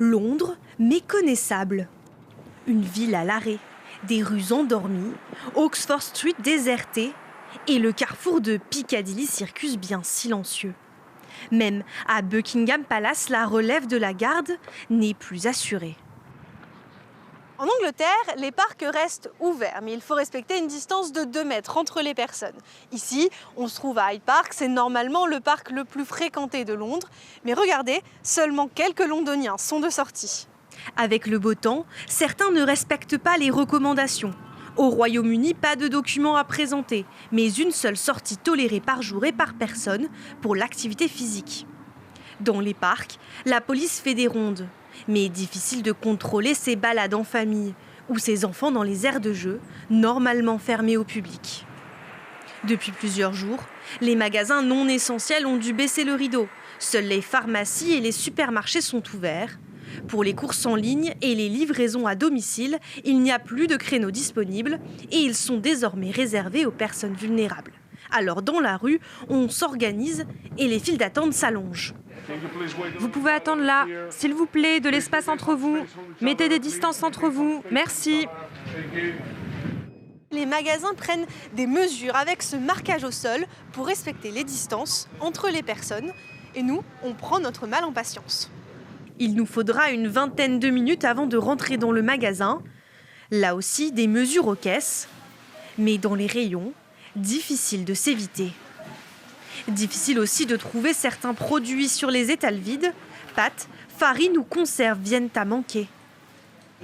Londres, méconnaissable. Une ville à l'arrêt, des rues endormies, Oxford Street désertée et le carrefour de Piccadilly Circus bien silencieux. Même à Buckingham Palace, la relève de la garde n'est plus assurée. En Angleterre, les parcs restent ouverts, mais il faut respecter une distance de 2 mètres entre les personnes. Ici, on se trouve à Hyde Park, c'est normalement le parc le plus fréquenté de Londres. Mais regardez, seulement quelques Londoniens sont de sortie. Avec le beau temps, certains ne respectent pas les recommandations. Au Royaume-Uni, pas de documents à présenter, mais une seule sortie tolérée par jour et par personne pour l'activité physique. Dans les parcs, la police fait des rondes. Mais difficile de contrôler ces balades en famille ou ces enfants dans les aires de jeu, normalement fermés au public. Depuis plusieurs jours, les magasins non essentiels ont dû baisser le rideau. Seules les pharmacies et les supermarchés sont ouverts. Pour les courses en ligne et les livraisons à domicile, il n'y a plus de créneaux disponibles et ils sont désormais réservés aux personnes vulnérables. Alors dans la rue, on s'organise et les files d'attente s'allongent. Vous pouvez attendre là, s'il vous plaît, de l'espace entre vous. Mettez des distances entre vous, merci. Les magasins prennent des mesures avec ce marquage au sol pour respecter les distances entre les personnes. Et nous, on prend notre mal en patience. Il nous faudra une vingtaine de minutes avant de rentrer dans le magasin. Là aussi, des mesures aux caisses. Mais dans les rayons, difficile de s'éviter. Difficile aussi de trouver certains produits sur les étals vides. Pâtes, farine ou conserves viennent à manquer.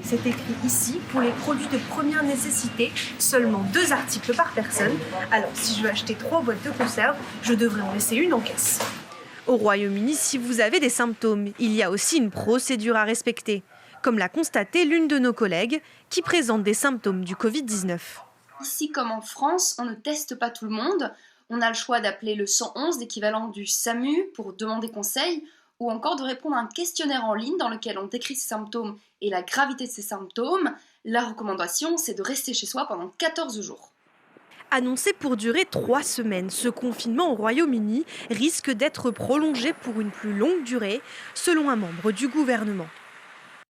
C'est écrit ici, pour les produits de première nécessité, seulement 2 articles par personne. Alors si je veux acheter 3 boîtes de conserves, je devrais en laisser une en caisse. Au Royaume-Uni, si vous avez des symptômes, il y a aussi une procédure à respecter, comme l'a constaté l'une de nos collègues qui présente des symptômes du Covid-19. Ici, comme en France, on ne teste pas tout le monde. On a le choix d'appeler le 111, l'équivalent du SAMU, pour demander conseil, ou encore de répondre à un questionnaire en ligne dans lequel on décrit ses symptômes et la gravité de ces symptômes. La recommandation, c'est de rester chez soi pendant 14 jours. Annoncé pour durer 3 semaines, ce confinement au Royaume-Uni risque d'être prolongé pour une plus longue durée, selon un membre du gouvernement.